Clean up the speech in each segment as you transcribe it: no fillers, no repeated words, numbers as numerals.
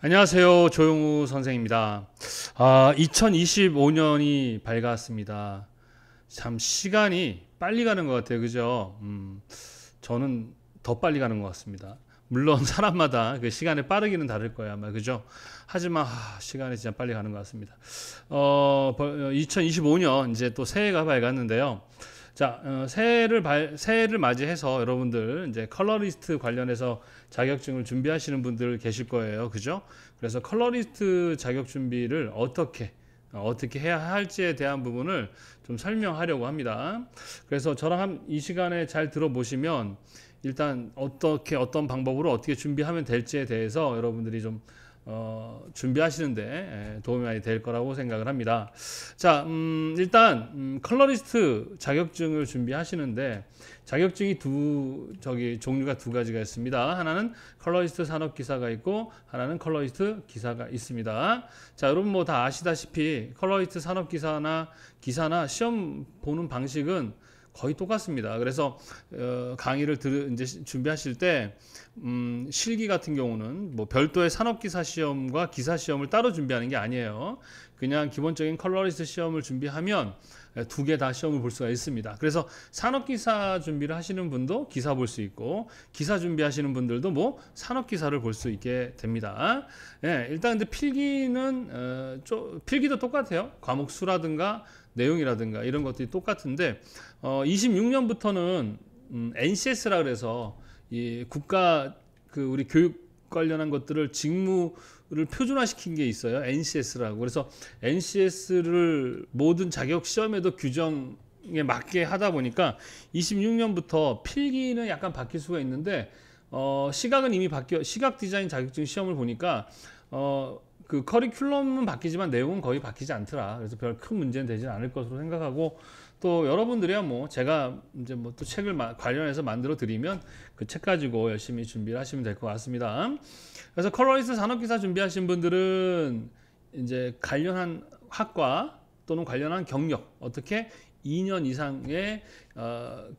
안녕하세요. 조용우 선생입니다. 2025년이 밝았습니다. 참 시간이 빨리 가는 것 같아요. 그죠? 저는 더 빨리 가는 것 같습니다. 물론 사람마다 그 시간의 빠르기는 다를 거예요. 아마 그죠? 하지만 시간이 진짜 빨리 가는 것 같습니다. 2025년 이제 또 새해가 밝았는데요. 자, 새해를 맞이해서 여러분들 이제 컬러리스트 관련해서 자격증을 준비하시는 분들 계실 거예요. 그죠? 그래서 컬러리스트 자격 준비를 어떻게 해야 할지에 대한 부분을 좀 설명하려고 합니다. 그래서 저랑 이 시간에 잘 들어보시면 일단 어떤 방법으로 어떻게 준비하면 될지에 대해서 여러분들이 좀 준비하시는데 도움이 많이 될 거라고 생각을 합니다. 자, 일단 컬러리스트 자격증을 준비하시는데 자격증이 종류가 두 가지가 있습니다. 하나는 컬러리스트 산업기사가 있고 하나는 컬러리스트 기사가 있습니다. 자, 여러분 뭐 다 아시다시피 컬러리스트 산업기사나 기사나 시험 보는 방식은 거의 똑같습니다. 그래서 강의를 이제 준비하실 때 실기 같은 경우는 뭐 별도의 산업기사 시험과 기사 시험을 따로 준비하는 게 아니에요. 그냥 기본적인 컬러리스트 시험을 준비하면 두 개 다 시험을 볼 수가 있습니다. 그래서 산업기사 준비를 하시는 분도 기사 볼 수 있고 기사 준비하시는 분들도 뭐 산업기사를 볼 수 있게 됩니다. 일단 근데 필기도 똑같아요. 과목 수라든가 내용이라든가 이런 것들이 똑같은데 26년부터는 NCS라 그래서 이 국가 우리 교육 관련한 것들을 직무를 표준화시킨 게 있어요. NCS라고. 그래서 NCS를 모든 자격 시험에도 규정에 맞게 하다 보니까 26년부터 필기는 약간 바뀔 수가 있는데 시각은 이미 시각 디자인 자격증 시험을 보니까 그 커리큘럼은 바뀌지만 내용은 거의 바뀌지 않더라. 그래서 별 큰 문제는 되지 않을 것으로 생각하고 또 여러분들이야 뭐 제가 이제 뭐 또 책을 관련해서 만들어 드리면 그 책 가지고 열심히 준비를 하시면 될 것 같습니다. 그래서 컬러리스트 산업기사 준비하신 분들은 이제 관련한 학과 또는 관련한 경력 어떻게 2년 이상의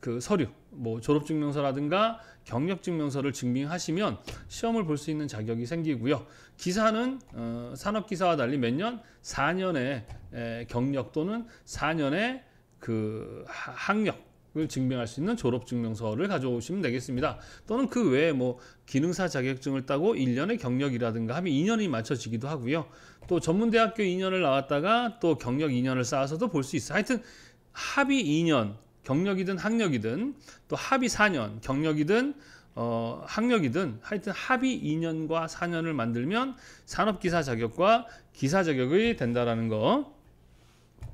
그 서류, 뭐 졸업증명서라든가 경력증명서를 증빙하시면 시험을 볼 수 있는 자격이 생기고요. 기사는 산업기사와 달리 몇 년? 4년의 경력 또는 4년의 그 학력을 증명할 수 있는 졸업증명서를 가져오시면 되겠습니다. 또는 그 외에 뭐 기능사 자격증을 따고 1년의 경력이라든가 하면 2년이 맞춰지기도 하고요. 또 전문대학교 2년을 나왔다가 또 경력 2년을 쌓아서도 볼 수 있어요. 하여튼 합의 2년, 경력이든 학력이든 또 합의 4년, 경력이든 학력이든 하여튼 합의 2년과 4년을 만들면 산업기사 자격과 기사 자격이 된다라는 거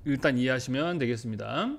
일단 이해하시면 되겠습니다.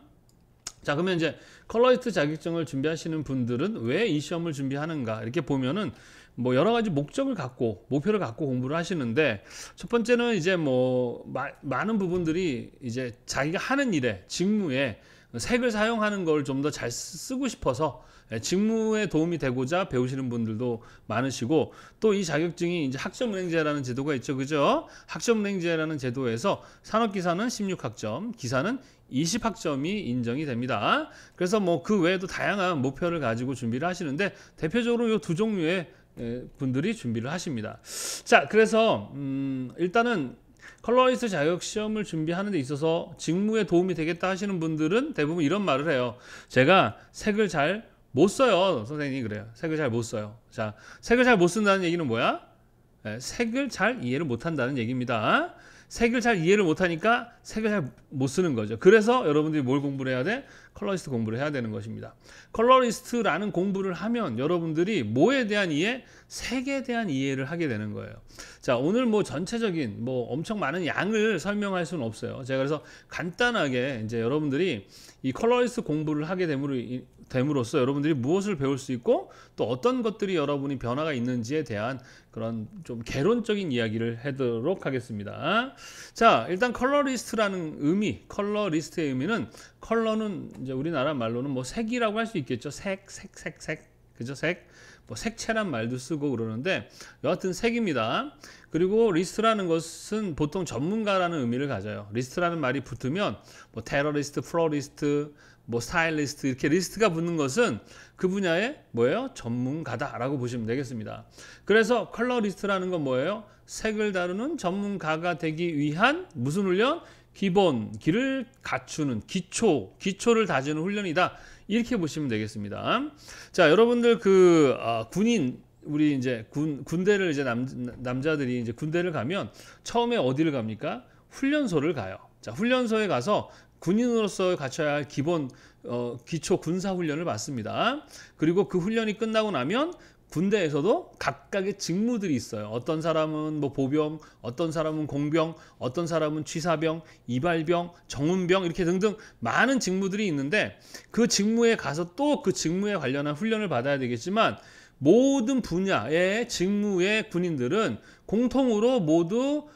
자, 그러면 이제 컬러리스트 자격증을 준비하시는 분들은 왜 이 시험을 준비하는가 이렇게 보면은 뭐 여러 가지 목표를 갖고 공부를 하시는데 첫 번째는 이제 뭐 많은 부분들이 이제 자기가 하는 일에 직무에 색을 사용하는 걸 좀 더 잘 쓰고 싶어서 직무에 도움이 되고자 배우시는 분들도 많으시고 또 이 자격증이 이제 학점은행제라는 제도가 있죠. 그죠? 학점은행제라는 제도에서 산업기사는 16학점, 기사는 20학점이 인정이 됩니다. 그래서 뭐 그 외에도 다양한 목표를 가지고 준비를 하시는데 대표적으로 이 두 종류의 분들이 준비를 하십니다. 자, 그래서 일단은 컬러리스트 자격 시험을 준비하는 데 있어서 직무에 도움이 되겠다 하시는 분들은 대부분 이런 말을 해요. 제가 색을 잘 못 써요. 선생님이 그래요. 색을 잘 못 써요. 자, 색을 잘 못 쓴다는 얘기는 뭐야? 색을 잘 이해를 못 한다는 얘기입니다. 색을 잘 이해를 못하니까 색을 잘 못 쓰는 거죠. 그래서 여러분들이 뭘 공부를 해야 돼? 컬러리스트 공부를 해야 되는 것입니다. 컬러리스트라는 공부를 하면 여러분들이 뭐에 대한 이해? 색에 대한 이해를 하게 되는 거예요. 자, 오늘 뭐 전체적인 뭐 엄청 많은 양을 설명할 수는 없어요. 제가 그래서 간단하게 이제 여러분들이 이 컬러리스트 공부를 하게 됨으로써 여러분들이 무엇을 배울 수 있고 또 어떤 것들이 여러분이 변화가 있는지에 대한 그런 좀 개론적인 이야기를 하도록 하겠습니다. 자, 일단 컬러리스트라는 의미, 컬러리스트의 의미는 컬러는 이제 우리나라 말로는 뭐 색이라고 할 수 있겠죠. 색. 그죠? 색. 뭐 색채란 말도 쓰고 그러는데 여하튼 색입니다. 그리고 리스트라는 것은 보통 전문가라는 의미를 가져요. 리스트라는 말이 붙으면 뭐 테러리스트, 플로리스트, 뭐 스타일리스트 이렇게 리스트가 붙는 것은 그 분야의 뭐예요? 전문가다라고 보시면 되겠습니다. 그래서 컬러리스트라는 건 뭐예요? 색을 다루는 전문가가 되기 위한 무슨 훈련? 기본기를 갖추는 기초를 다지는 훈련이다. 이렇게 보시면 되겠습니다. 자, 여러분들 군인 우리 이제 군대를 이제 남자들이 이제 군대를 가면 처음에 어디를 갑니까? 훈련소를 가요. 자, 훈련소에 가서 군인으로서 갖춰야 할 기본 기초 군사 훈련을 받습니다. 그리고 그 훈련이 끝나고 나면 군대에서도 각각의 직무들이 있어요. 어떤 사람은 뭐 보병, 어떤 사람은 공병, 어떤 사람은 취사병, 이발병, 정운병 이렇게 등등 많은 직무들이 있는데 그 직무에 가서 또 그 직무에 관련한 훈련을 받아야 되겠지만 모든 분야의 직무의 군인들은 공통으로 모두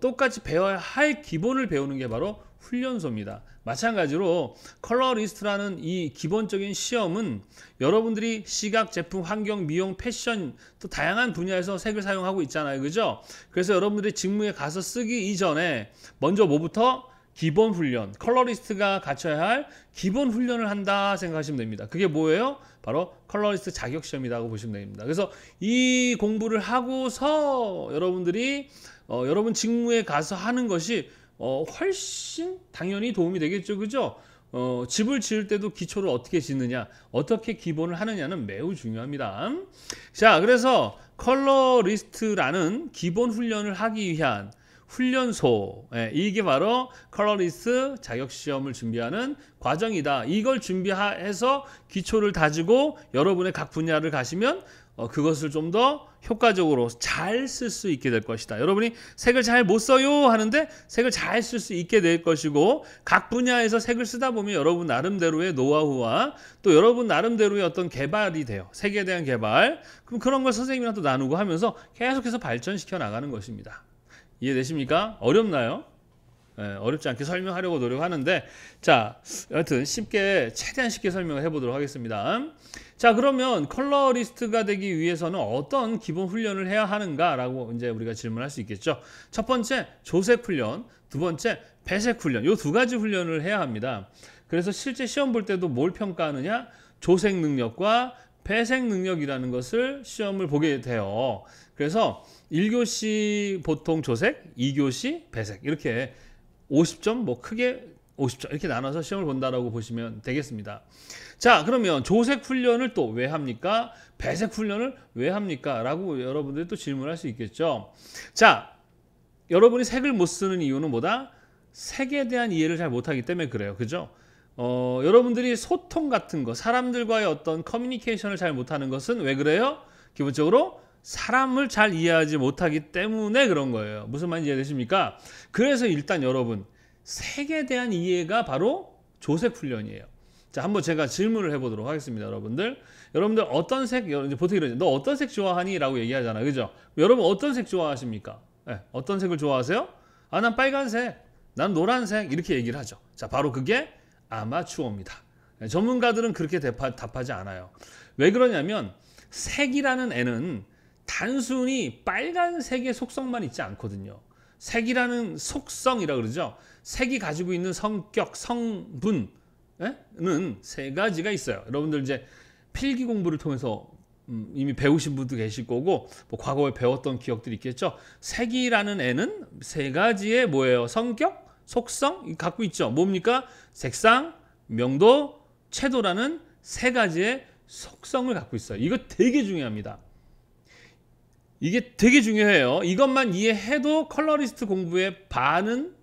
똑같이 배워야 할 기본을 배우는 게 바로 훈련소입니다. 마찬가지로 컬러리스트라는 이 기본적인 시험은 여러분들이 시각, 제품, 환경, 미용, 패션 또 다양한 분야에서 색을 사용하고 있잖아요. 그죠? 그래서 여러분들이 직무에 가서 쓰기 이전에 먼저 뭐부터? 기본 훈련, 컬러리스트가 갖춰야 할 기본 훈련을 한다 생각하시면 됩니다. 그게 뭐예요? 바로 컬러리스트 자격시험이라고 보시면 됩니다. 그래서 이 공부를 하고서 여러분들이 여러분 직무에 가서 하는 것이 훨씬 당연히 도움이 되겠죠. 그죠? 집을 지을 때도 기초를 어떻게 짓느냐, 어떻게 기본을 하느냐는 매우 중요합니다. 자, 그래서 컬러리스트라는 기본 훈련을 하기 위한 훈련소, 이게 바로 컬러리스트 자격시험을 준비하는 과정이다. 이걸 준비해서 기초를 다지고 여러분의 각 분야를 가시면 그것을 좀 더 효과적으로 잘 쓸 수 있게 될 것이다. 여러분이 색을 잘 못 써요 하는데 색을 잘 쓸 수 있게 될 것이고 각 분야에서 색을 쓰다 보면 여러분 나름대로의 노하우와 또 여러분 나름대로의 어떤 개발이 돼요. 색에 대한 개발. 그럼 그런 걸 선생님이랑 또 나누고 하면서 계속해서 발전시켜 나가는 것입니다. 이해되십니까? 어렵나요? 어렵지 않게 설명하려고 노력하는데 자, 여하튼 최대한 쉽게 설명을 해보도록 하겠습니다. 자, 그러면 컬러리스트가 되기 위해서는 어떤 기본 훈련을 해야 하는가라고 이제 우리가 질문할 수 있겠죠. 첫 번째 조색 훈련, 두 번째 배색 훈련, 이 두 가지 훈련을 해야 합니다. 그래서 실제 시험 볼 때도 뭘 평가하느냐? 조색 능력과 배색 능력이라는 것을 시험을 보게 돼요. 그래서 1교시 보통 조색, 2교시 배색 이렇게 50점 뭐 크게 50점 이렇게 나눠서 시험을 본다라고 보시면 되겠습니다. 자, 그러면 조색 훈련을 또 왜 합니까? 배색 훈련을 왜 합니까? 라고 여러분들이 또 질문할 수 있겠죠. 자, 여러분이 색을 못 쓰는 이유는 뭐다? 색에 대한 이해를 잘 못하기 때문에 그래요. 그죠? 여러분들이 소통 같은 거, 사람들과의 어떤 커뮤니케이션을 잘 못하는 것은 왜 그래요? 기본적으로 사람을 잘 이해하지 못하기 때문에 그런 거예요. 무슨 말인지 이해되십니까? 그래서 일단 여러분 색에 대한 이해가 바로 조색 훈련이에요. 자, 한번 제가 질문을 해보도록 하겠습니다. 여러분들 어떤 색, 보통 이러죠. 너 어떤 색 좋아하니? 라고 얘기하잖아요. 그죠? 여러분 어떤 색 좋아하십니까? 어떤 색을 좋아하세요? 아, 난 빨간색, 난 노란색 이렇게 얘기를 하죠. 자, 바로 그게 아마추어입니다. 전문가들은 그렇게 답하지 않아요. 왜 그러냐면 색이라는 애는 단순히 빨간색의 속성만 있지 않거든요. 색이라는 속성이라 그러죠. 색이 가지고 있는 성격, 성분은 세 가지가 있어요. 여러분들 이제 필기 공부를 통해서 이미 배우신 분도 계실 거고 뭐 과거에 배웠던 기억들이 있겠죠. 색이라는 애는 세 가지의 뭐예요? 성격, 속성 갖고 있죠. 뭡니까? 색상, 명도, 채도라는 세 가지의 속성을 갖고 있어요. 이거 되게 중요합니다. 이게 되게 중요해요. 이것만 이해해도 컬러리스트 공부에 반은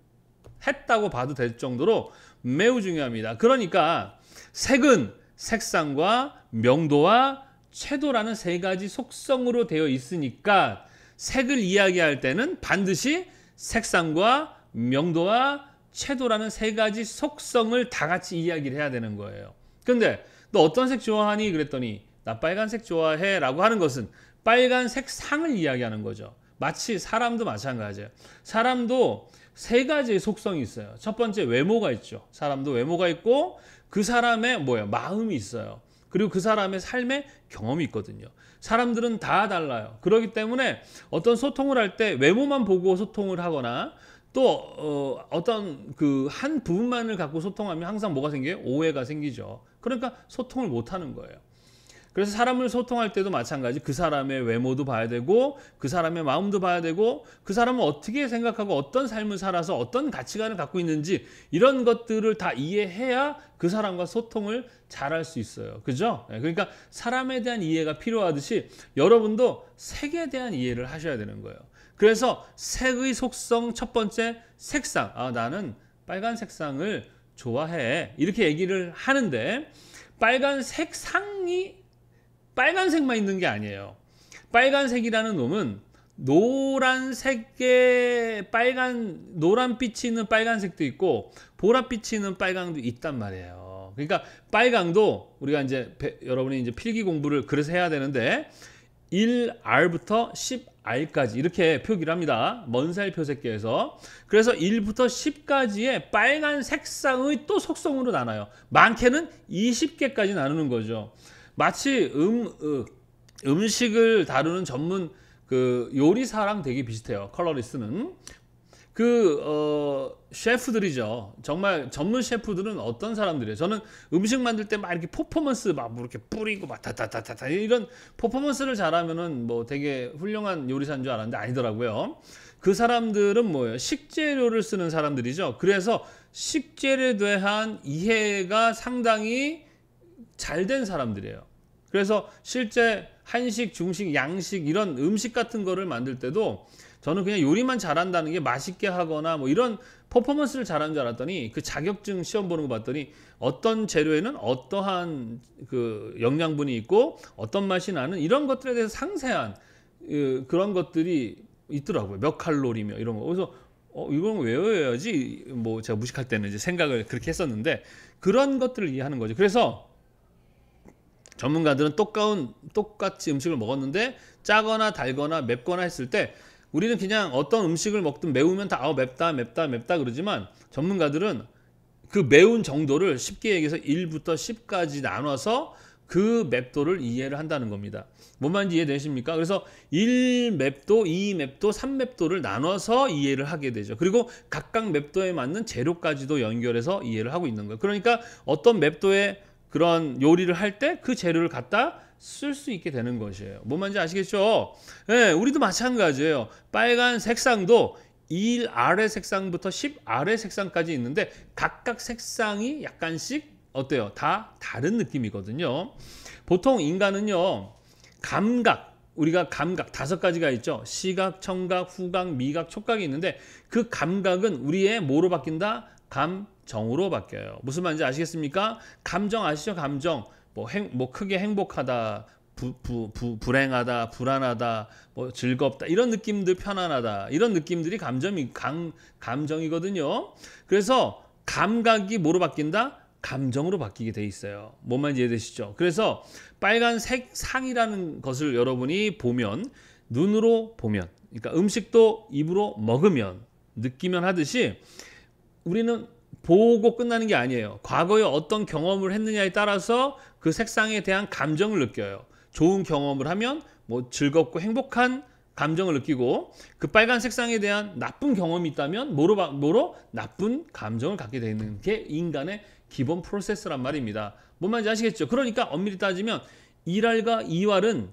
했다고 봐도 될 정도로 매우 중요합니다. 그러니까 색은 색상과 명도와 채도라는 세 가지 속성으로 되어 있으니까 색을 이야기할 때는 반드시 색상과 명도와 채도라는 세 가지 속성을 다 같이 이야기를 해야 되는 거예요. 근데 너 어떤 색 좋아하니? 그랬더니 나 빨간색 좋아해 라고 하는 것은 빨간색 상을 이야기하는 거죠. 마치 사람도 마찬가지예요. 사람도 세 가지의 속성이 있어요. 첫 번째 외모가 있죠. 사람도 외모가 있고 그 사람의 마음이 있어요. 그리고 그 사람의 삶의 경험이 있거든요. 사람들은 다 달라요. 그렇기 때문에 어떤 소통을 할 때 외모만 보고 소통을 하거나 또 어떤 그 한 부분만을 갖고 소통하면 항상 뭐가 생겨요? 오해가 생기죠. 그러니까 소통을 못 하는 거예요. 그래서 사람을 소통할 때도 마찬가지 그 사람의 외모도 봐야 되고 그 사람의 마음도 봐야 되고 그 사람은 어떻게 생각하고 어떤 삶을 살아서 어떤 가치관을 갖고 있는지 이런 것들을 다 이해해야 그 사람과 소통을 잘할 수 있어요. 그죠? 그러니까 사람에 대한 이해가 필요하듯이 여러분도 색에 대한 이해를 하셔야 되는 거예요. 그래서 색의 속성 첫 번째 색상. 아, 나는 빨간 색상을 좋아해. 이렇게 얘기를 하는데 빨간 색상이 빨간색만 있는 게 아니에요. 빨간색이라는 놈은 노란색에 노란빛이 있는 빨간색도 있고 보랏빛이 있는 빨강도 있단 말이에요. 그러니까 빨강도 우리가 이제 여러분이 이제 필기 공부를 그래서 해야 되는데 1R부터 10R까지 이렇게 표기를 합니다. 먼살 표색계에서. 그래서 1부터 10까지의 빨간 색상의 또 속성으로 나눠요. 많게는 20개까지 나누는 거죠. 마치 음식을 다루는 전문 그 요리사랑 되게 비슷해요. 컬러리스트는 셰프들이죠. 정말 전문 셰프들은 어떤 사람들이에요? 저는 음식 만들 때 막 이렇게 퍼포먼스 막 이렇게 뿌리고 막 다다다다다 이런 퍼포먼스를 잘하면은 뭐 되게 훌륭한 요리사인 줄 알았는데 아니더라고요. 그 사람들은 뭐예요? 식재료를 쓰는 사람들이죠. 그래서 식재료에 대한 이해가 상당히 잘 된 사람들이에요. 그래서 실제 한식, 중식, 양식 이런 음식 같은 거를 만들 때도 저는 그냥 요리만 잘한다는 게 맛있게 하거나 뭐 이런 퍼포먼스를 잘하는 줄 알았더니 그 자격증 시험 보는 거 봤더니 어떤 재료에는 어떠한 그 영양분이 있고 어떤 맛이 나는 이런 것들에 대해서 상세한 그런 것들이 있더라고요. 몇 칼로리며 이런 거. 그래서 이건 외워야지 뭐 제가 무식할 때는 이제 생각을 그렇게 했었는데 그런 것들을 이해하는 거죠. 그래서 전문가들은 똑같이 음식을 먹었는데 짜거나 달거나 맵거나 했을 때 우리는 그냥 어떤 음식을 먹든 매우면 다 맵다 그러지만 전문가들은 그 매운 정도를 쉽게 얘기해서 1부터 10까지 나눠서 그 맵도를 이해를 한다는 겁니다. 뭔 말인지 이해되십니까? 그래서 1맵도, 2맵도, 3맵도를 나눠서 이해를 하게 되죠. 그리고 각각 맵도에 맞는 재료까지도 연결해서 이해를 하고 있는 거예요. 그러니까 어떤 맵도의 그런 요리를 할 때 그 재료를 갖다 쓸 수 있게 되는 것이에요. 뭔 말인지 아시겠죠? 네, 우리도 마찬가지예요. 빨간 색상도 1R의 색상부터 10R의 색상까지 있는데 각각 색상이 약간씩 어때요? 다 다른 느낌이거든요. 보통 인간은요, 우리가 감각 5가지가 있죠. 시각, 청각, 후각, 미각, 촉각이 있는데 그 감각은 우리의 뭐로 바뀐다? 감정으로 바뀌어요. 무슨 말인지 아시겠습니까? 감정 아시죠? 감정. 뭐 크게 행복하다, 불행하다, 불안하다, 뭐 즐겁다 이런 느낌들, 편안하다 이런 느낌들이 감정이거든요. 그래서 감각이 뭐로 바뀐다? 감정으로 바뀌게 돼 있어요. 뭔 말인지 이해되시죠? 그래서 빨간색 상이라는 것을 여러분이 보면 눈으로 보면, 그러니까 음식도 입으로 먹으면 느끼면 하듯이 우리는 보고 끝나는 게 아니에요. 과거에 어떤 경험을 했느냐에 따라서 그 색상에 대한 감정을 느껴요. 좋은 경험을 하면 뭐 즐겁고 행복한 감정을 느끼고 그 빨간 색상에 대한 나쁜 경험이 있다면 뭐로 나쁜 감정을 갖게 되는 게 인간의 기본 프로세스란 말입니다. 뭔 말인지 아시겠죠? 그러니까 엄밀히 따지면 1R과 2R은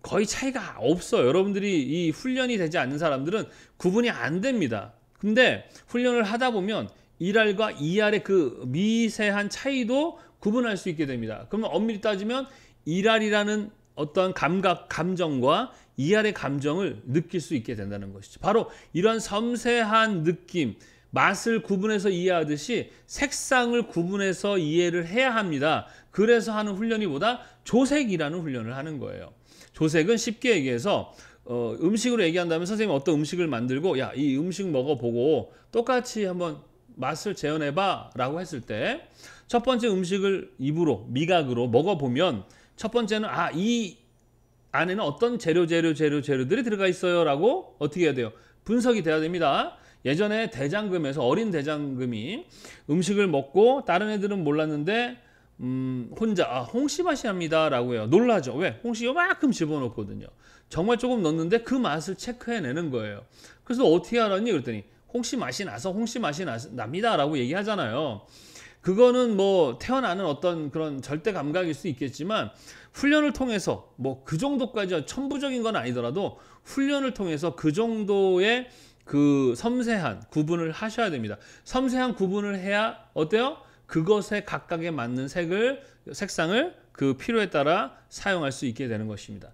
거의 차이가 없어요. 여러분들이 이 훈련이 되지 않는 사람들은 구분이 안 됩니다. 근데 훈련을 하다 보면 1R과 2R의 그 미세한 차이도 구분할 수 있게 됩니다. 그러면 엄밀히 따지면 1R이라는 어떤 감정과 2R의 감정을 느낄 수 있게 된다는 것이죠. 바로 이런 섬세한 느낌, 맛을 구분해서 이해하듯이 색상을 구분해서 이해를 해야 합니다. 그래서 하는 훈련이 보다 조색이라는 훈련을 하는 거예요. 조색은 쉽게 얘기해서 음식으로 얘기한다면 선생님이 어떤 음식을 만들고 야, 이 음식 먹어보고 똑같이 한번 맛을 재현해봐 라고 했을 때 첫 번째 음식을 입으로 미각으로 먹어보면 첫 번째는 이 안에는 어떤 재료들이 들어가 있어요 라고 어떻게 해야 돼요? 분석이 돼야 됩니다. 예전에 대장금에서 어린 대장금이 음식을 먹고 다른 애들은 몰랐는데 혼자 홍시 맛이 납니다 라고 해요. 놀라죠. 왜? 홍시 요만큼 집어넣거든요. 정말 조금 넣었는데 그 맛을 체크해내는 거예요. 그래서 어떻게 알았니? 그랬더니 홍시 맛이 나서 홍시 맛이 납니다라고 얘기하잖아요. 그거는 뭐 태어나는 어떤 그런 절대 감각일 수 있겠지만 훈련을 통해서 뭐 그 정도까지 천부적인 건 아니더라도 훈련을 통해서 그 정도의 그 섬세한 구분을 하셔야 됩니다. 섬세한 구분을 해야 어때요? 그것에 각각에 맞는 색상을 그 필요에 따라 사용할 수 있게 되는 것입니다.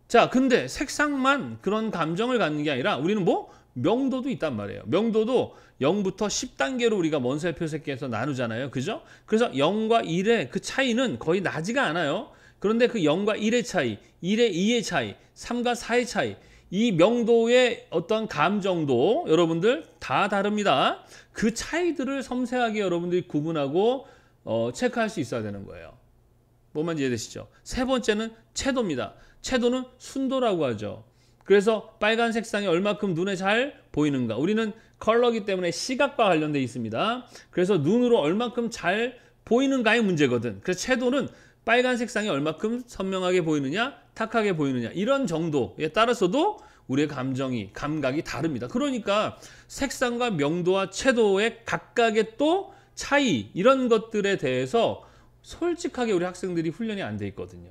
자, 근데 색상만 그런 감정을 갖는 게 아니라 우리는 뭐 명도도 있단 말이에요. 명도도 0부터 10단계로 우리가 원소의 표색계에서 나누잖아요. 그죠? 그래서 0과 1의 그 차이는 거의 나지가 않아요. 그런데 그 0과 1의 차이, 1의 2의 차이, 3과 4의 차이, 이 명도의 어떤 감정도 여러분들 다 다릅니다. 그 차이들을 섬세하게 여러분들이 구분하고 체크할 수 있어야 되는 거예요. 뭐만 이해되시죠? 세 번째는 채도입니다. 채도는 순도라고 하죠. 그래서 빨간 색상이 얼마큼 눈에 잘 보이는가. 우리는 컬러기 때문에 시각과 관련되어 있습니다. 그래서 눈으로 얼마큼 잘 보이는가의 문제거든. 그래서 채도는 빨간 색상이 얼마큼 선명하게 보이느냐, 탁하게 보이느냐, 이런 정도에 따라서도 우리의 감각이 다릅니다. 그러니까 색상과 명도와 채도의 각각의 또 차이, 이런 것들에 대해서 솔직하게 우리 학생들이 훈련이 안 돼 있거든요.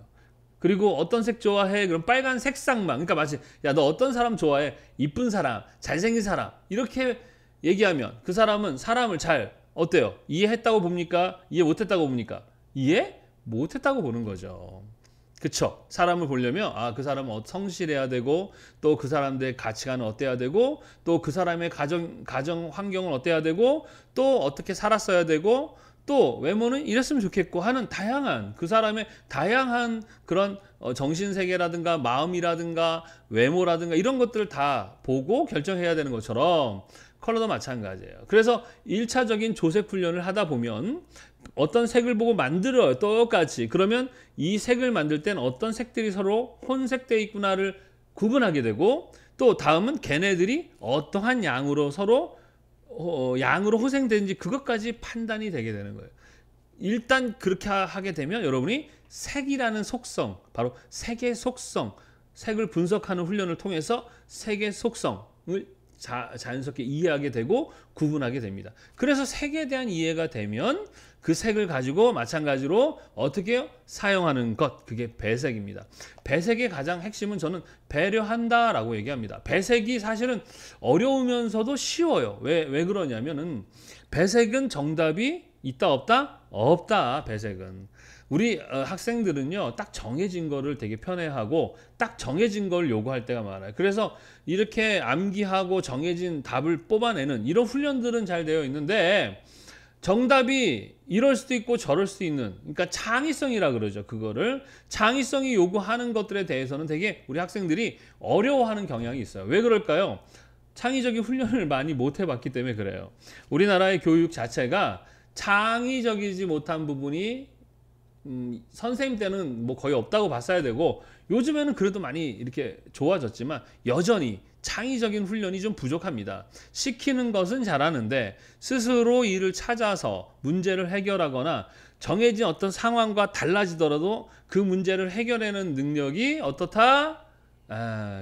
그리고 어떤 색 좋아해? 그럼 빨간 색상만. 그러니까 마치 야, 너 어떤 사람 좋아해? 이쁜 사람, 잘생긴 사람. 이렇게 얘기하면 그 사람은 사람을 잘 어때요? 이해했다고 봅니까? 이해 못했다고 봅니까? 이해 못했다고 보는 거죠. 그쵸? 사람을 보려면 그 사람은 성실해야 되고, 또 그 사람들의 가치관은 어때야 되고, 또 그 사람의 가정 환경은 어때야 되고, 또 어떻게 살았어야 되고, 또 외모는 이랬으면 좋겠고 하는 다양한, 그 사람의 다양한 그런 정신세계라든가 마음이라든가 외모라든가 이런 것들을 다 보고 결정해야 되는 것처럼 컬러도 마찬가지예요. 그래서 1차적인 조색 훈련을 하다 보면 어떤 색을 보고 만들어요. 똑같이. 그러면 이 색을 만들 땐 어떤 색들이 서로 혼색되어 있구나를 구분하게 되고, 또 다음은 걔네들이 어떠한 양으로 서로 양으로 호생되는지 그것까지 판단이 되게 되는 거예요. 일단 그렇게 하게 되면 여러분이 색이라는 속성, 바로 색의 속성, 색을 분석하는 훈련을 통해서 색의 속성을 자연스럽게 이해하게 되고 구분하게 됩니다. 그래서 색에 대한 이해가 되면 그 색을 가지고 마찬가지로 어떻게 해요? 사용하는 것, 그게 배색입니다. 배색의 가장 핵심은 저는 배려한다라고 얘기합니다. 배색이 사실은 어려우면서도 쉬워요. 왜 그러냐면은 배색은 정답이 있다 없다? 없다. 배색은. 우리 학생들은요, 딱 정해진 거를 되게 편애하고 딱 정해진 걸 요구할 때가 많아요. 그래서 이렇게 암기하고 정해진 답을 뽑아내는 이런 훈련들은 잘 되어 있는데, 정답이 이럴 수도 있고 저럴 수도 있는, 그러니까 창의성이라 그러죠. 그거를 창의성이 요구하는 것들에 대해서는 되게 우리 학생들이 어려워하는 경향이 있어요. 왜 그럴까요? 창의적인 훈련을 많이 못 해봤기 때문에 그래요. 우리나라의 교육 자체가 창의적이지 못한 부분이 선생님 때는 뭐 거의 없다고 봤어야 되고, 요즘에는 그래도 많이 이렇게 좋아졌지만 여전히 창의적인 훈련이 좀 부족합니다. 시키는 것은 잘하는데 스스로 일을 찾아서 문제를 해결하거나 정해진 어떤 상황과 달라지더라도 그 문제를 해결하는 능력이 어떻다?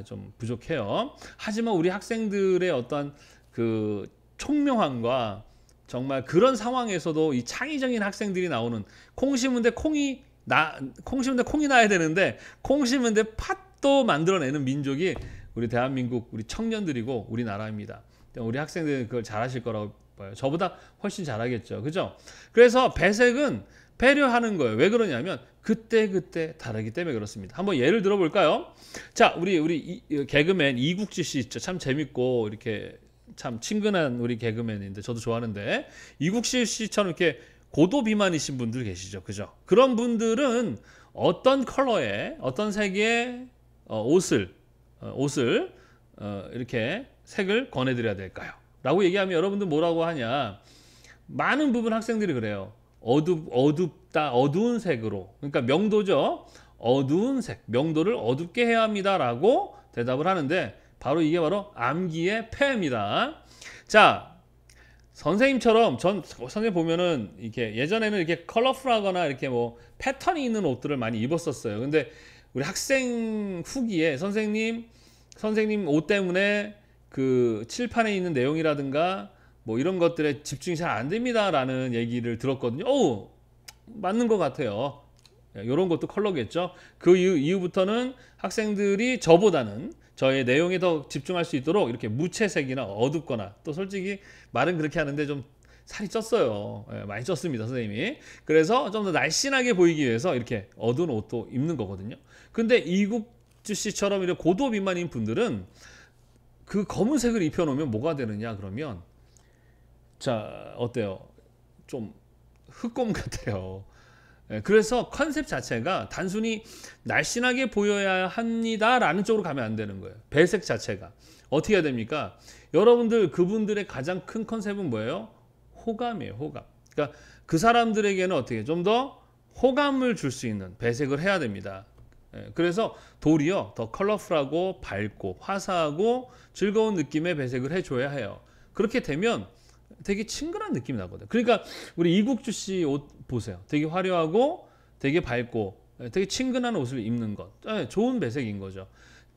좀 부족해요. 하지만 우리 학생들의 어떤 그 총명함과 정말 그런 상황에서도 이 창의적인 학생들이 나오는, 콩 심은데 콩이 나야 되는데 콩 심은데 팥도 만들어내는 민족이 우리 대한민국 우리 청년들이고 우리나라입니다. 우리 학생들은 그걸 잘하실 거라고 봐요. 저보다 훨씬 잘하겠죠. 그죠? 그래서 배색은 배려하는 거예요. 왜 그러냐면 그때 다르기 때문에 그렇습니다. 한번 예를 들어볼까요? 자, 우리 개그맨 이국지 씨 있죠. 참 재밌고 이렇게 참 친근한 우리 개그맨인데 저도 좋아하는데, 이국지 씨처럼 이렇게 고도 비만이신 분들 계시죠. 그죠? 그런 분들은 어떤 컬러의 어떤 색의 옷을 이렇게 색을 권해드려야 될까요? 라고 얘기하면 여러분들 뭐라고 하냐, 많은 부분 학생들이 그래요. 어둡다, 어두운 색으로. 그러니까 명도죠. 어두운 색, 명도를 어둡게 해야 합니다 라고 대답을 하는데, 이게 바로 암기의 폐해입니다. 자, 선생님처럼 선생님 보면은 이렇게 예전에는 이렇게 컬러풀하거나 이렇게 뭐 패턴이 있는 옷들을 많이 입었었어요. 근데 우리 학생 후기에 선생님 옷 때문에 그 칠판에 있는 내용이라든가 뭐 이런 것들에 집중이 잘 안 됩니다라는 얘기를 들었거든요. 오, 맞는 것 같아요. 이런 것도 컬러겠죠. 그 이후부터는 학생들이 저보다는 저의 내용에 더 집중할 수 있도록 이렇게 무채색이나 어둡거나, 또 솔직히 말은 그렇게 하는데 좀 살이 쪘어요. 많이 쪘습니다, 선생님이. 그래서 좀 더 날씬하게 보이기 위해서 이렇게 어두운 옷도 입는 거거든요. 근데 이국주 씨처럼 이렇게 고도 비만인 분들은 그 검은색을 입혀놓으면 뭐가 되느냐 그러면, 자, 어때요? 좀 흑곰 같아요. 그래서 컨셉 자체가 단순히 날씬하게 보여야 합니다라는 쪽으로 가면 안 되는 거예요. 배색 자체가 어떻게 해야 됩니까? 여러분들 그분들의 가장 큰 컨셉은 뭐예요? 호감이에요. 호감. 그러니까 그 사람들에게는 어떻게 좀 더 호감을 줄 수 있는 배색을 해야 됩니다. 그래서 도리어 더 컬러풀하고 밝고 화사하고 즐거운 느낌의 배색을 해줘야 해요. 그렇게 되면 되게 친근한 느낌이 나거든요. 그러니까 우리 이국주 씨 옷 보세요. 되게 화려하고 되게 밝고 되게 친근한 옷을 입는 것, 좋은 배색인 거죠.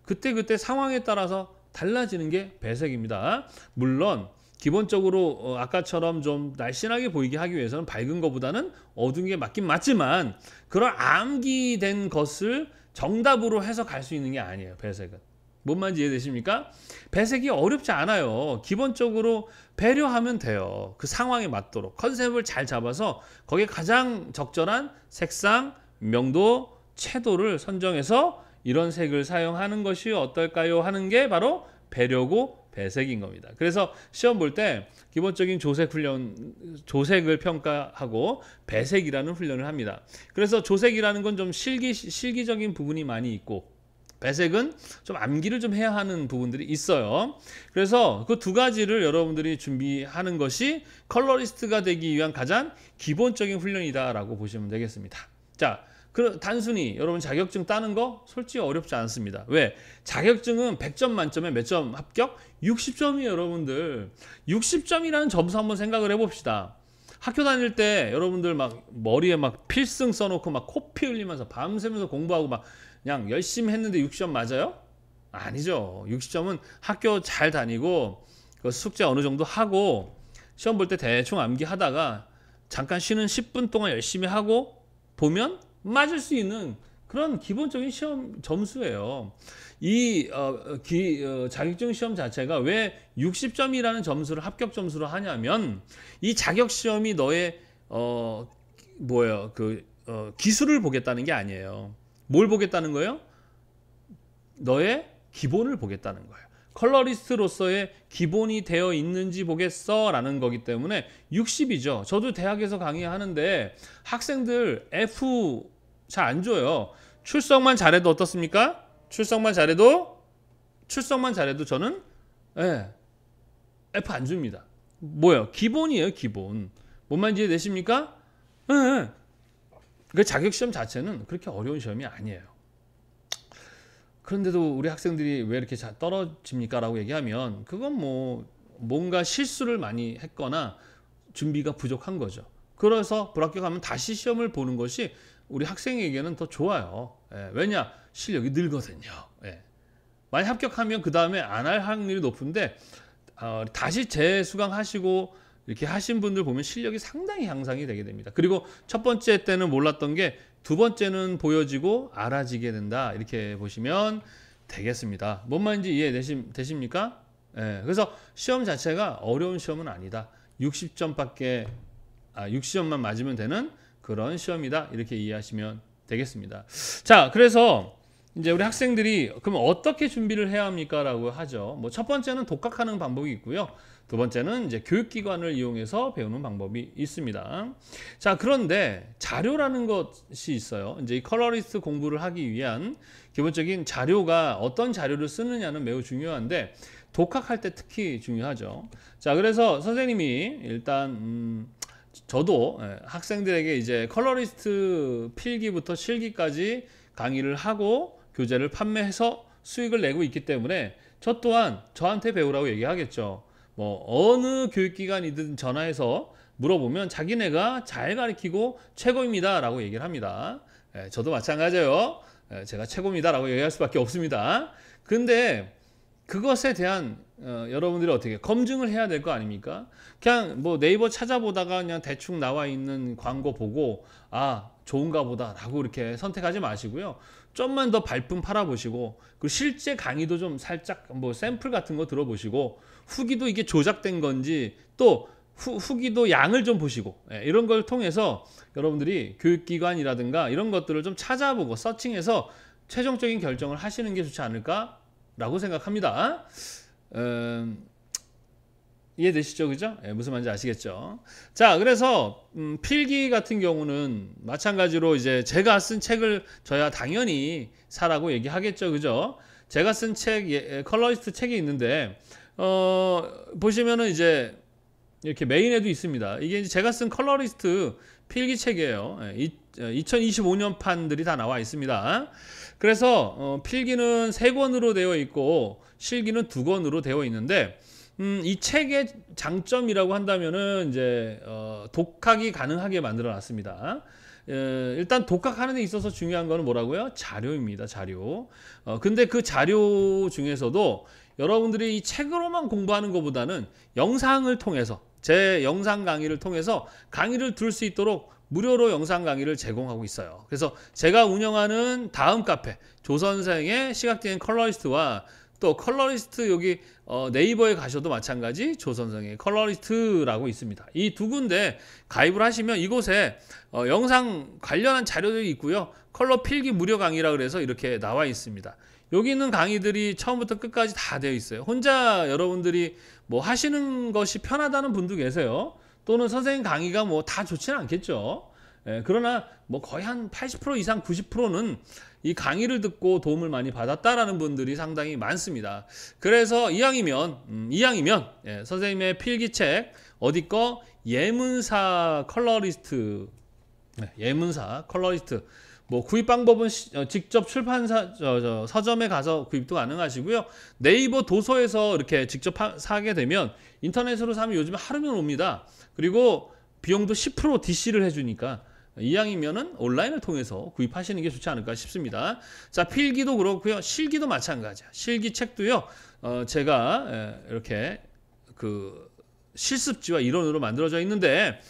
그때 상황에 따라서 달라지는 게 배색입니다. 물론 기본적으로 아까처럼 좀 날씬하게 보이게 하기 위해서는 밝은 것보다는 어두운 게 맞긴 맞지만, 그런 암기된 것을 정답으로 해서 갈 수 있는 게 아니에요. 배색은. 뭔 말인지 이해되십니까? 배색이 어렵지 않아요. 기본적으로 배려하면 돼요. 그 상황에 맞도록 컨셉을 잘 잡아서 거기에 가장 적절한 색상, 명도, 채도를 선정해서 이런 색을 사용하는 것이 어떨까요? 하는 게 바로 배려고 배색인 겁니다. 그래서 시험 볼 때 기본적인 조색 훈련, 조색을 평가하고 배색이라는 훈련을 합니다. 그래서 조색이라는 건 좀 실기적인 부분이 많이 있고, 배색은 좀 암기를 좀 해야 하는 부분들이 있어요. 그래서 그 두 가지를 여러분들이 준비하는 것이 컬러리스트가 되기 위한 가장 기본적인 훈련이다라고 보시면 되겠습니다. 자, 단순히 여러분 자격증 따는 거 솔직히 어렵지 않습니다. 왜? 자격증은 100점 만점에 몇 점 합격? 60점이에요, 여러분들. 60점이라는 점수 한번 생각을 해봅시다. 학교 다닐 때 여러분들 막 머리에 막 필승 써놓고 막 코피 흘리면서 밤새면서 공부하고 막 그냥 열심히 했는데 60점 맞아요? 아니죠. 60점은 학교 잘 다니고 그 숙제 어느 정도 하고 시험 볼 때 대충 암기하다가 잠깐 쉬는 10분 동안 열심히 하고 보면 맞을 수 있는 그런 기본적인 시험 점수예요. 이 자격증 시험 자체가 왜 60점이라는 점수를 합격 점수로 하냐면, 이 자격 시험이 너의 기술을 보겠다는 게 아니에요. 뭘 보겠다는 거예요? 너의 기본을 보겠다는 거예요. 컬러리스트로서의 기본이 되어 있는지 보겠어 라는 거기 때문에 60이죠. 저도 대학에서 강의하는데 학생들 F 잘 안 줘요. 출석만 잘해도 어떻습니까? 출석만 잘해도 저는 F 안 줍니다. 뭐예요? 기본이에요, 기본. 뭔 말인지 이해되십니까? 그 자격시험 자체는 그렇게 어려운 시험이 아니에요. 그런데도 우리 학생들이 왜 이렇게 떨어집니까? 라고 얘기하면 그건 뭐 뭔가 실수를 많이 했거나 준비가 부족한 거죠. 그래서 불합격하면 다시 시험을 보는 것이 우리 학생에게는 더 좋아요. 왜냐? 실력이 늘거든요. 만약 합격하면 그 다음에 안 할 확률이 높은데 다시 재수강하시고 이렇게 하신 분들 보면 실력이 상당히 향상이 되게 됩니다. 그리고 첫 번째 때는 몰랐던 게 두 번째는 보여지고 알아지게 된다. 이렇게 보시면 되겠습니다. 뭔 말인지 이해되십니까? 그래서 시험 자체가 어려운 시험은 아니다. 60점만 맞으면 되는 그런 시험이다. 이렇게 이해하시면 되겠습니다. 자, 그래서 이제 우리 학생들이 그럼 어떻게 준비를 해야 합니까? 라고 하죠. 뭐 첫 번째는 독학하는 방법이 있고요. 두 번째는 이제 교육기관을 이용해서 배우는 방법이 있습니다. 자, 그런데 자료라는 것이 있어요. 이제 이 컬러리스트 공부를 하기 위한 기본적인 자료가 어떤 자료를 쓰느냐는 매우 중요한데 독학할 때 특히 중요하죠. 자, 그래서 선생님이 일단 저도 학생들에게 이제 컬러리스트 필기부터 실기까지 강의를 하고 교재를 판매해서 수익을 내고 있기 때문에 저 또한 저한테 배우라고 얘기하겠죠. 뭐 어느 교육기관이든 전화해서 물어보면 자기네가 잘 가르치고 최고입니다 라고 얘기를 합니다. 저도 마찬가지예요. 제가 최고입니다 라고 얘기할 수밖에 없습니다. 근데 그것에 대한 여러분들이 어떻게 검증을 해야 될 거 아닙니까? 그냥 뭐 네이버 찾아보다가 그냥 대충 나와 있는 광고 보고 아 좋은가 보다라고 이렇게 선택하지 마시고요. 좀만 더 발품 팔아보시고 그리고 실제 강의도 좀 살짝 뭐 샘플 같은 거 들어보시고 후기도 이게 조작된 건지 또 후기도 양을 좀 보시고 이런 걸 통해서 여러분들이 교육기관이라든가 이런 것들을 좀 찾아보고 서칭해서 최종적인 결정을 하시는 게 좋지 않을까라고 생각합니다. 이해되시죠? 그죠? 무슨 말인지 아시겠죠? 자, 그래서 필기 같은 경우는 마찬가지로 이제 제가 쓴 책을 저야 당연히 사라고 얘기하겠죠. 그죠? 제가 쓴 책, 컬러리스트 책이 있는데 보시면은 이제 이렇게 메인에도 있습니다. 이게 이제 제가 쓴 컬러리스트 필기책이에요. 2025년 판들이 다 나와 있습니다. 그래서 필기는 3권으로 되어 있고 실기는 2권으로 되어 있는데 이 책의 장점이라고 한다면은 이제 독학이 가능하게 만들어 놨습니다. 일단 독학하는 데 있어서 중요한 거는 뭐라고요? 자료입니다. 자료. 근데 그 자료 중에서도 여러분들이 이 책으로만 공부하는 것보다는 영상을 통해서 제 영상 강의를 통해서 강의를 들을 수 있도록 무료로 영상 강의를 제공하고 있어요. 그래서 제가 운영하는 다음 카페 조선생의 시각적인 컬러리스트와 또 컬러리스트 여기 네이버에 가셔도 마찬가지 조선생의 컬러리스트라고 있습니다. 이 두 군데 가입을 하시면 이곳에 영상 관련한 자료들이 있고요. 컬러 필기 무료 강의라 그래서 이렇게 나와 있습니다. 여기 있는 강의들이 처음부터 끝까지 다 되어 있어요. 혼자 여러분들이 뭐 하시는 것이 편하다는 분도 계세요. 또는 선생님 강의가 뭐 다 좋지는 않겠죠. 그러나 뭐 거의 한 80% 이상 90%는 이 강의를 듣고 도움을 많이 받았다라는 분들이 상당히 많습니다. 그래서 이왕이면 선생님의 필기책 어디 거 예문사 컬러리스트 예문사 컬러리스트 뭐 구입 방법은 직접 출판사 서점에 가서 구입도 가능하시고요. 네이버 도서에서 이렇게 직접 사게 되면 인터넷으로 사면 요즘에 하루면 옵니다. 그리고 비용도 10% DC를 해주니까 이왕이면은 온라인을 통해서 구입하시는 게 좋지 않을까 싶습니다. 자, 필기도 그렇고요. 실기도 마찬가지야. 실기 책도요. 제가 이렇게 그 실습지와 이론으로 만들어져 있는데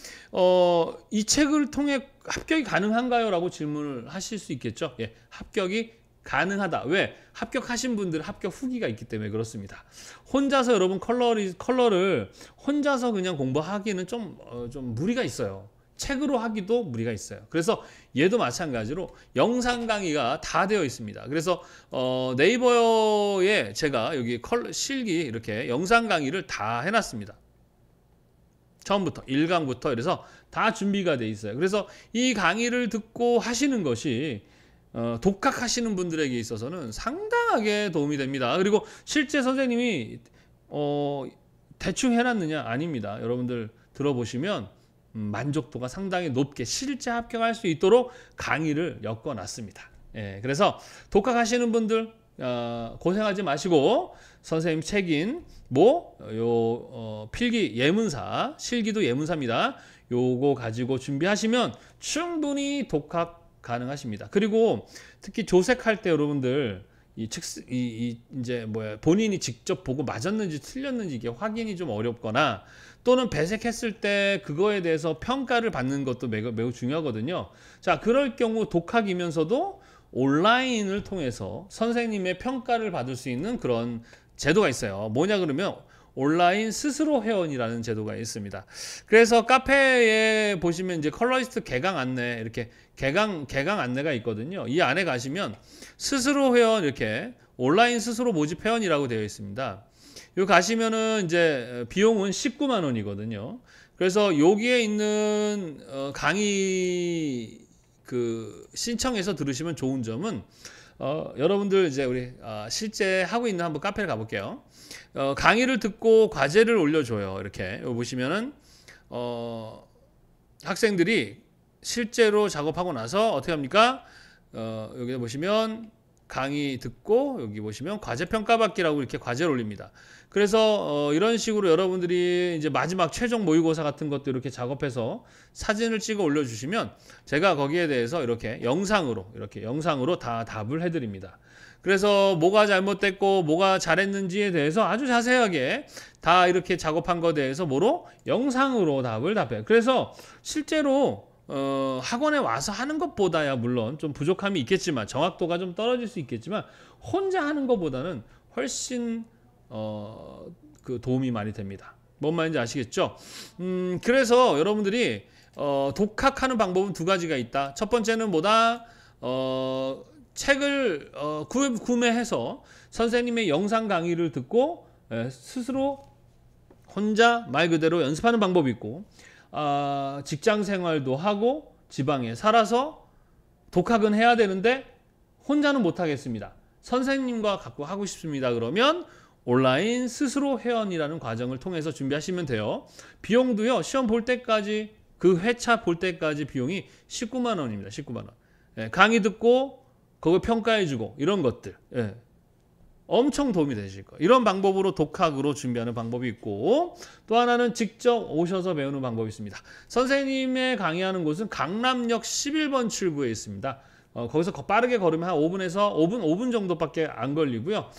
이 책을 통해 합격이 가능한가요? 라고 질문을 하실 수 있겠죠. 예, 합격이 가능하다. 왜? 합격하신 분들은 합격 후기가 있기 때문에 그렇습니다. 혼자서 여러분 컬러를 혼자서 그냥 공부하기는 좀 무리가 있어요. 책으로 하기도 무리가 있어요. 그래서 얘도 마찬가지로 영상 강의가 다 되어 있습니다. 그래서 네이버에 제가 여기 실기 이렇게 영상 강의를 다 해놨습니다. 처음부터 1강부터 이래서 다 준비가 돼 있어요. 그래서 이 강의를 듣고 하시는 것이 독학하시는 분들에게 있어서는 상당하게 도움이 됩니다. 그리고 실제 선생님이 대충 해놨느냐? 아닙니다. 여러분들 들어보시면 만족도가 상당히 높게 실제 합격할 수 있도록 강의를 엮어놨습니다. 예, 그래서 독학하시는 분들 고생하지 마시고 선생님 책인 필기 예문사 실기도 예문사입니다. 요거 가지고 준비하시면 충분히 독학 가능하십니다. 그리고 특히 조색할 때 여러분들 이제 본인이 직접 보고 맞았는지 틀렸는지 이게 확인이 좀 어렵거나 또는 배색했을 때 그거에 대해서 평가를 받는 것도 매우 중요하거든요. 자, 그럴 경우 독학이면서도 온라인을 통해서 선생님의 평가를 받을 수 있는 그런 제도가 있어요. 뭐냐 그러면 온라인 스스로 회원이라는 제도가 있습니다. 그래서 카페에 보시면 이제 컬러리스트 개강 안내 이렇게 개강 안내가 있거든요. 이 안에 가시면 스스로 회원 이렇게 온라인 스스로 모집 회원이라고 되어 있습니다. 여기 가시면은 이제 비용은 19만 원이거든요. 그래서 여기에 있는 강의 신청해서 들으시면 좋은 점은 여러분들 이제 우리 실제 하고 있는 한번 카페를 가볼게요. 강의를 듣고 과제를 올려줘요. 이렇게 여기 보시면은 학생들이 실제로 작업하고 나서 어떻게 합니까? 여기 보시면 강의 듣고 여기 보시면 과제 평가받기라고 이렇게 과제를 올립니다. 그래서 이런 식으로 여러분들이 이제 마지막 최종 모의고사 같은 것도 이렇게 작업해서 사진을 찍어 올려주시면 제가 거기에 대해서 이렇게 영상으로 다 답을 해드립니다. 그래서 뭐가 잘못됐고 뭐가 잘했는지에 대해서 아주 자세하게 다 이렇게 작업한 것에 대해서 뭐로? 영상으로 답을 답해요. 그래서 실제로 학원에 와서 하는 것보다야 물론 좀 부족함이 있겠지만 정확도가 좀 떨어질 수 있겠지만 혼자 하는 것보다는 훨씬 그 도움이 많이 됩니다. 뭔 말인지 아시겠죠? 그래서 여러분들이 독학하는 방법은 두 가지가 있다. 첫 번째는 뭐다? 책을 구매해서 선생님의 영상 강의를 듣고 스스로 혼자 말 그대로 연습하는 방법이 있고, 직장 생활도 하고 지방에 살아서 독학은 해야 되는데 혼자는 못 하겠습니다. 선생님과 갖고 하고 싶습니다. 그러면 온라인 스스로 회원이라는 과정을 통해서 준비하시면 돼요. 비용도요, 시험 볼 때까지, 그 회차 볼 때까지 비용이 19만 원입니다. 19만 원. 예, 강의 듣고 그거 평가해주고 이런 것들, 예, 엄청 도움이 되실 거예요. 이런 방법으로 독학으로 준비하는 방법이 있고, 또 하나는 직접 오셔서 배우는 방법이 있습니다. 선생님의 강의하는 곳은 강남역 11번 출구에 있습니다. 거기서 빠르게 걸으면 한 5분 정도밖에 안 걸리고요.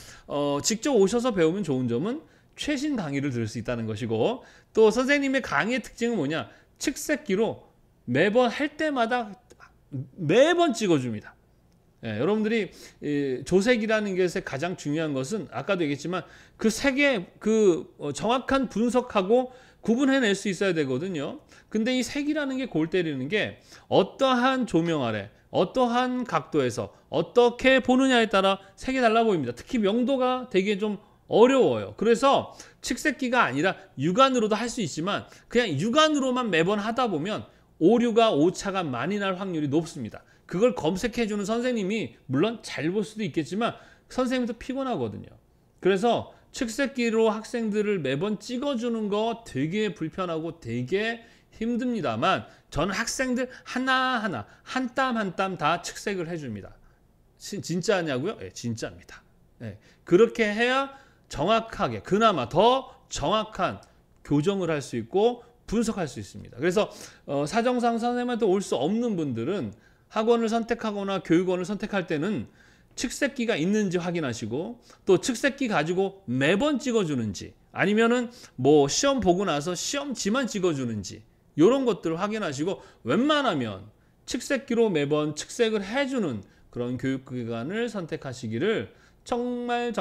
직접 오셔서 배우면 좋은 점은 최신 강의를 들을 수 있다는 것이고, 또 선생님의 강의의 특징은 뭐냐? 측색기로 매번 할 때마다 매번 찍어줍니다. 예, 여러분들이 조색이라는 것에 가장 중요한 것은 아까도 얘기했지만 그 색의 정확한 분석하고 구분해낼 수 있어야 되거든요. 근데 이 색이라는 게 골 때리는 게 어떠한 조명 아래 어떠한 각도에서 어떻게 보느냐에 따라 색이 달라 보입니다. 특히 명도가 되게 좀 어려워요. 그래서 측색기가 아니라 육안으로도 할 수 있지만 그냥 육안으로만 매번 하다 보면 오류가 오차가 많이 날 확률이 높습니다. 그걸 검색해주는 선생님이 물론 잘 볼 수도 있겠지만 선생님도 피곤하거든요. 그래서 측색기로 학생들을 매번 찍어주는 거 되게 불편하고 되게 힘듭니다만 저는 학생들 하나하나 한 땀 한 땀 다 측색을 해줍니다. 진짜냐고요? 네, 진짜입니다. 네, 그렇게 해야 정확하게 그나마 더 정확한 교정을 할 수 있고 분석할 수 있습니다. 그래서 사정상 선생님한테 올 수 없는 분들은 학원을 선택하거나 교육원을 선택할 때는 측색기가 있는지 확인하시고, 또 측색기 가지고 매번 찍어주는지 아니면은 뭐 시험 보고 나서 시험지만 찍어주는지 이런 것들을 확인하시고, 웬만하면 측색기로 매번 측색을 해주는 그런 교육기관을 선택하시기를 정말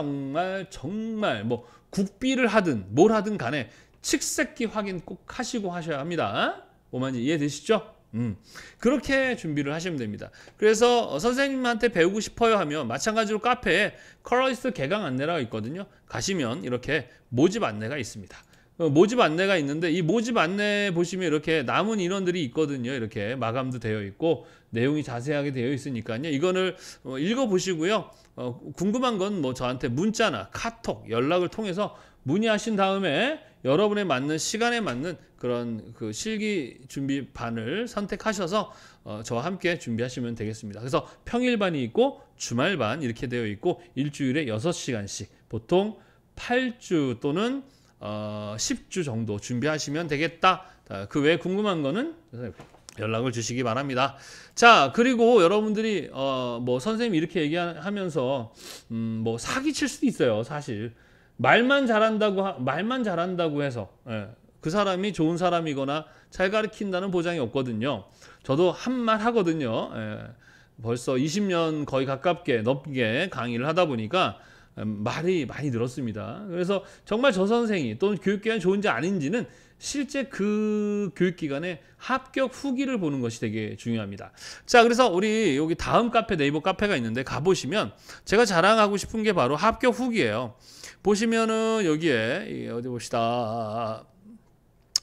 뭐 국비를 하든 뭘 하든 간에 측색기 확인 꼭 하시고 하셔야 합니다. 뭐만지 이해되시죠? 그렇게 준비를 하시면 됩니다. 그래서 선생님한테 배우고 싶어요 하면 마찬가지로 카페에 컬러리스트 개강 안내라고 있거든요. 가시면 이렇게 모집 안내가 있습니다. 모집 안내가 있는데 이 모집 안내 보시면 이렇게 남은 인원들이 있거든요. 이렇게 마감도 되어 있고 내용이 자세하게 되어 있으니까요. 이거를 읽어보시고요. 궁금한 건 뭐 저한테 문자나 카톡, 연락을 통해서 문의하신 다음에 여러분에 맞는 시간에 맞는 그런 그 실기 준비반을 선택하셔서 저와 함께 준비하시면 되겠습니다. 그래서 평일반이 있고 주말반 이렇게 되어 있고 일주일에 6시간씩 보통 8주 또는 10주 정도 준비하시면 되겠다. 그 외에 궁금한 거는 연락을 주시기 바랍니다. 자, 그리고 여러분들이 뭐 선생님이 이렇게 얘기하면서 뭐 사기칠 수도 있어요. 사실 말만 잘한다고 해서 그 사람이 좋은 사람이거나 잘 가르친다는 보장이 없거든요. 저도 한 말 하거든요. 벌써 20년 거의 가깝게 넘게 강의를 하다 보니까 말이 많이 늘었습니다. 그래서 정말 저 선생이 또는 교육기관이 좋은지 아닌지는 실제 그 교육기관의 합격 후기를 보는 것이 되게 중요합니다. 자, 그래서 우리 여기 다음 카페, 네이버 카페가 있는데 가보시면 제가 자랑하고 싶은 게 바로 합격 후기예요. 보시면은 여기에 어디 봅시다.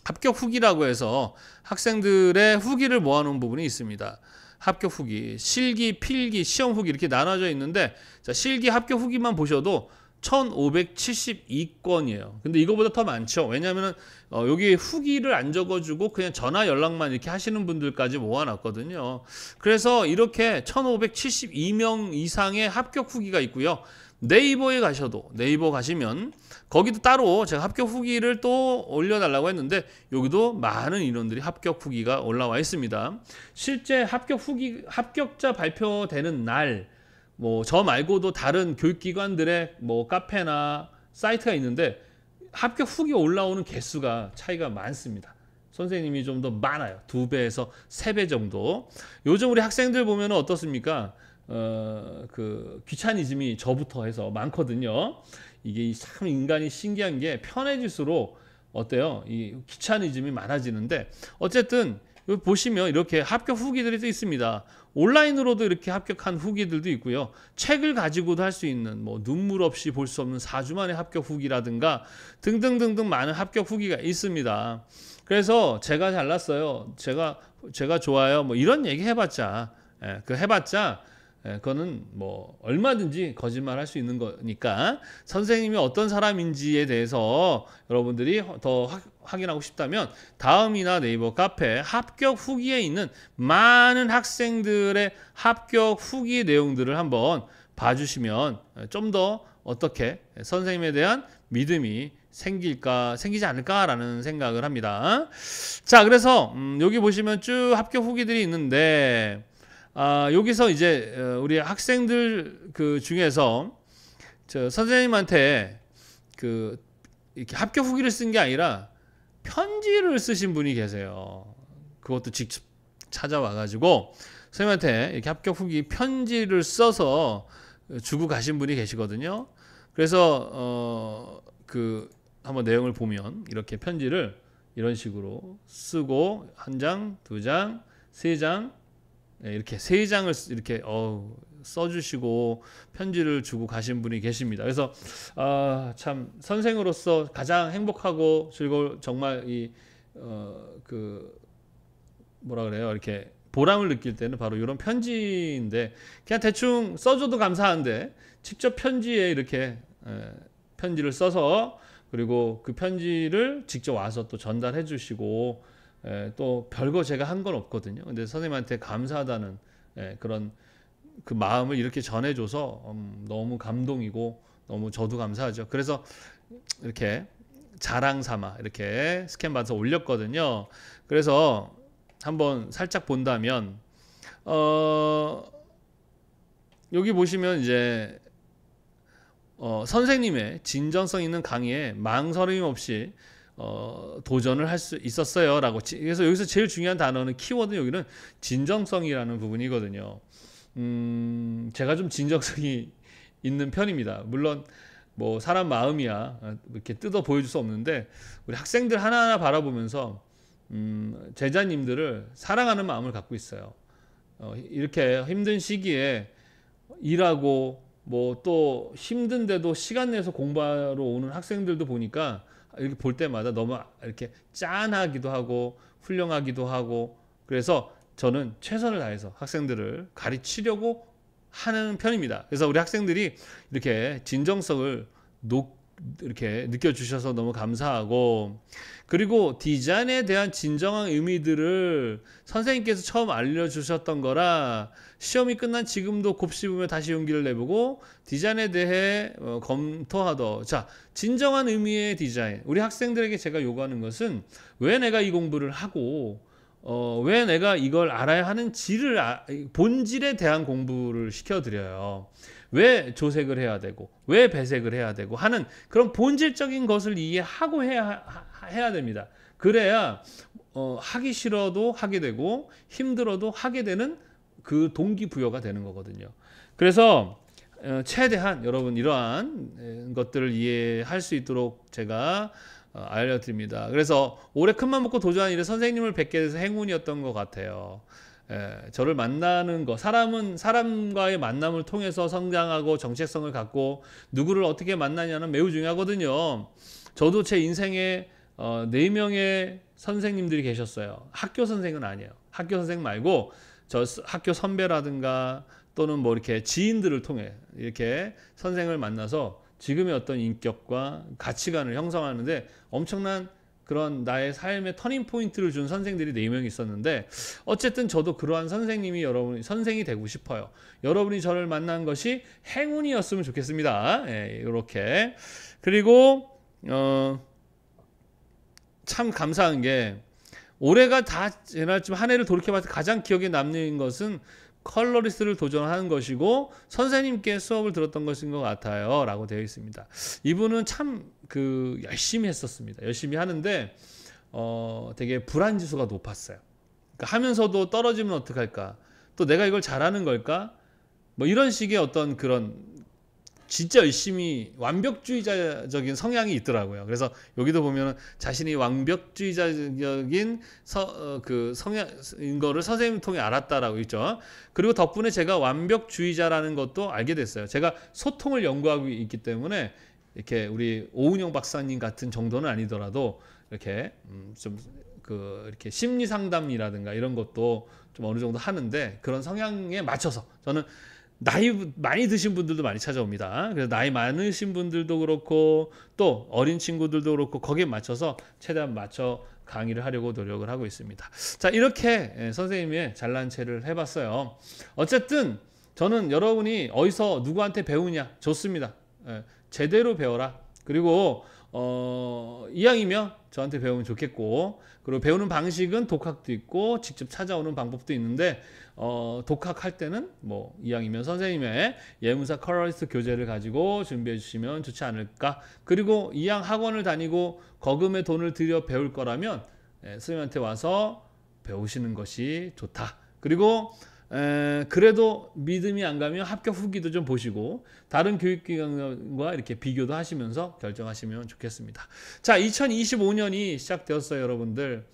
합격 후기라고 해서 학생들의 후기를 모아놓은 부분이 있습니다. 합격 후기, 실기, 필기, 시험 후기 이렇게 나눠져 있는데, 자, 실기 합격 후기만 보셔도 1572건이에요. 근데 이거보다 더 많죠. 왜냐하면 여기 후기를 안 적어주고 그냥 전화 연락만 이렇게 하시는 분들까지 모아놨거든요. 그래서 이렇게 1572명 이상의 합격 후기가 있고요. 네이버에 가셔도, 네이버 가시면 거기도 따로 제가 합격 후기를 또 올려달라고 했는데 여기도 많은 인원들이 합격 후기가 올라와 있습니다. 실제 합격자 발표되는 날 뭐 저 말고도 다른 교육기관들의 뭐 카페나 사이트가 있는데 합격 후기 올라오는 개수가 차이가 많습니다. 선생님이 좀 더 많아요. 2배에서 3배 정도. 요즘 우리 학생들 보면 어떻습니까? 그 귀차니즘이 저부터 해서 많거든요. 이게 참 인간이 신기한 게 편해질수록 어때요? 이 귀차니즘이 많아지는데 어쨌든 보시면 이렇게 합격 후기들이 또 있습니다. 온라인으로도 이렇게 합격한 후기들도 있고요. 책을 가지고도 할 수 있는 뭐 눈물 없이 볼 수 없는 4주 만에 합격 후기라든가 등등등등 많은 합격 후기가 있습니다. 그래서 제가 잘났어요. 제가 좋아요. 뭐 이런 얘기 해봤자 그거는 뭐 얼마든지 거짓말 할 수 있는 거니까 선생님이 어떤 사람인지에 대해서 여러분들이 더 확인하고 싶다면 다음이나 네이버 카페 합격 후기에 있는 많은 학생들의 합격 후기 내용들을 한번 봐주시면 좀 더 어떻게 선생님에 대한 믿음이 생기지 않을까라는 생각을 합니다. 자, 그래서 여기 보시면 쭉 합격 후기들이 있는데 여기서 이제 우리 학생들 그 중에서 저 선생님한테 그 이렇게 합격 후기를 쓴 게 아니라 편지를 쓰신 분이 계세요. 그것도 직접 찾아와 가지고 선생님한테 이렇게 합격 후기 편지를 써서 주고 가신 분이 계시거든요. 그래서 그 한번 내용을 보면 이렇게 편지를 이런 식으로 쓰고 1장, 2장, 3장 이렇게 3장을 이렇게 써주시고 편지를 주고 가신 분이 계십니다. 그래서 참 선생으로서 가장 행복하고 즐거울 정말 그 뭐라 그래요? 이렇게 보람을 느낄 때는 바로 이런 편지인데 그냥 대충 써줘도 감사한데 직접 편지에 이렇게 편지를 써서 그리고 그 편지를 직접 와서 또 전달해 주시고 또 별거 제가 한 건 없거든요. 근데 선생님한테 감사하다는 그런 그 마음을 이렇게 전해줘서 너무 감동이고 너무 저도 감사하죠. 그래서 이렇게 자랑 삼아 이렇게 스캔 받아서 올렸거든요. 그래서 한번 살짝 본다면 여기 보시면 이제 선생님의 진정성 있는 강의에 망설임 없이 도전을 할 수 있었어요 라고. 그래서 여기서 제일 중요한 단어는 키워드 여기는 진정성이라는 부분이거든요. 제가 좀 진정성이 있는 편입니다. 물론 뭐 사람 마음이야 이렇게 뜯어 보여줄 수 없는데 우리 학생들 하나하나 바라보면서 제자님들을 사랑하는 마음을 갖고 있어요. 이렇게 힘든 시기에 일하고 뭐 또 힘든데도 시간 내서 공부하러 오는 학생들도 보니까 이렇게 볼 때마다 너무 이렇게 짠하기도 하고 훌륭하기도 하고 그래서 저는 최선을 다해서 학생들을 가르치려고 하는 편입니다. 그래서 우리 학생들이 이렇게 진정성을 이렇게 느껴주셔서 너무 감사하고 그리고 디자인에 대한 진정한 의미들을 선생님께서 처음 알려주셨던 거라 시험이 끝난 지금도 곱씹으며 다시 용기를 내보고 디자인에 대해 검토하더. 자, 진정한 의미의 디자인. 우리 학생들에게 제가 요구하는 것은 왜 내가 이 공부를 하고 왜 내가 이걸 알아야 하는지를 본질에 대한 공부를 시켜드려요. 왜 조색을 해야 되고 왜 배색을 해야 되고 하는 그런 본질적인 것을 이해하고 해야 됩니다. 그래야 하기 싫어도 하게 되고 힘들어도 하게 되는 그 동기부여가 되는 거거든요. 그래서 최대한 여러분 이러한 것들을 이해할 수 있도록 제가 알려드립니다. 그래서 올해 큰맘 먹고 도전한 일에 선생님을 뵙게 돼서 행운이었던 것 같아요. 저를 만나는 거, 사람은 사람과의 만남을 통해서 성장하고 정체성을 갖고 누구를 어떻게 만나냐는 매우 중요하거든요. 저도 제 인생에 4명의 선생님들이 계셨어요. 학교 선생은 아니에요. 학교 선생 말고 저 학교 선배라든가 또는 뭐 이렇게 지인들을 통해 이렇게 선생을 만나서 지금의 어떤 인격과 가치관을 형성하는데 엄청난 그런 나의 삶의 터닝 포인트를 준 선생들이 4명이 있었는데 어쨌든 저도 그러한 선생님이 여러분이 선생이 되고 싶어요. 여러분이 저를 만난 것이 행운이었으면 좋겠습니다. 이렇게. 그리고 참 감사한 게 올해가 다 지날쯤 한 해를 돌이켜봤을 때 가장 기억에 남는 것은 컬러리스트를 도전하는 것이고 선생님께 수업을 들었던 것인 것 같아요 라고 되어 있습니다. 이분은 참 열심히 했었습니다. 열심히 하는데 되게 불안지수가 높았어요. 그러니까 하면서도 떨어지면 어떡할까, 또 내가 이걸 잘하는 걸까, 뭐 이런 식의 어떤 그런 진짜 열심히 완벽주의자적인 성향이 있더라고요. 그래서 여기도 보면 자신이 완벽주의자적인 성향인 거를 선생님 통해 알았다라고 있죠. 그리고 덕분에 제가 완벽주의자라는 것도 알게 됐어요. 제가 소통을 연구하고 있기 때문에 이렇게 우리 오은영 박사님 같은 정도는 아니더라도 이렇게 이렇게 심리 상담이라든가 이런 것도 좀 어느 정도 하는데, 그런 성향에 맞춰서 저는 나이 많이 드신 분들도 많이 찾아옵니다. 그래서 나이 많으신 분들도 그렇고 또 어린 친구들도 그렇고 거기에 맞춰서 최대한 맞춰 강의를 하려고 노력을 하고 있습니다. 자, 이렇게 선생님의 잘난 체를 해봤어요. 어쨌든 저는 여러분이 어디서 누구한테 배우냐 좋습니다. 제대로 배워라. 그리고 이왕이면 저한테 배우면 좋겠고, 그리고 배우는 방식은 독학도 있고 직접 찾아오는 방법도 있는데, 독학할 때는 뭐 이왕이면 선생님의 예문사 컬러리스트 교재를 가지고 준비해 주시면 좋지 않을까. 그리고 이왕 학원을 다니고 거금의 돈을 들여 배울 거라면 선생님한테 와서 배우시는 것이 좋다. 그리고 그래도 믿음이 안 가면 합격 후기도 좀 보시고 다른 교육기관과 이렇게 비교도 하시면서 결정하시면 좋겠습니다. 자, 2025년이 시작되었어요, 여러분들.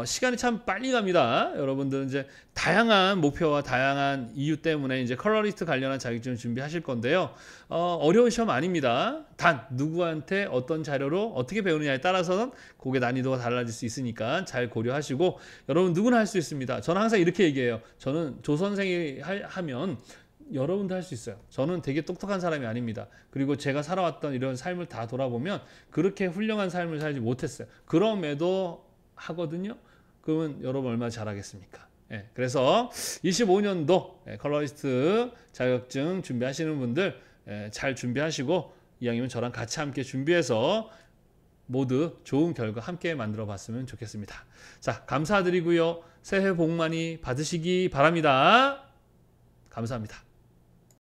시간이 참 빨리 갑니다. 여러분들은 이제 다양한 목표와 다양한 이유 때문에 이제 컬러리스트 관련한 자격증을 준비하실 건데요. 어려운 시험 아닙니다. 단 누구한테 어떤 자료로 어떻게 배우느냐에 따라서는 그게 난이도가 달라질 수 있으니까 잘 고려하시고, 여러분 누구나 할 수 있습니다. 저는 항상 이렇게 얘기해요. 저는 조선생이 하면 여러분도 할 수 있어요. 저는 되게 똑똑한 사람이 아닙니다. 그리고 제가 살아왔던 이런 삶을 다 돌아보면 그렇게 훌륭한 삶을 살지 못했어요. 그럼에도 하거든요. 그러면 여러분 얼마나 잘하겠습니까? 그래서 25년도 컬러리스트 자격증 준비하시는 분들 잘 준비하시고, 이왕이면 저랑 같이 함께 준비해서 모두 좋은 결과 함께 만들어 봤으면 좋겠습니다. 자, 감사드리고요. 새해 복 많이 받으시기 바랍니다. 감사합니다.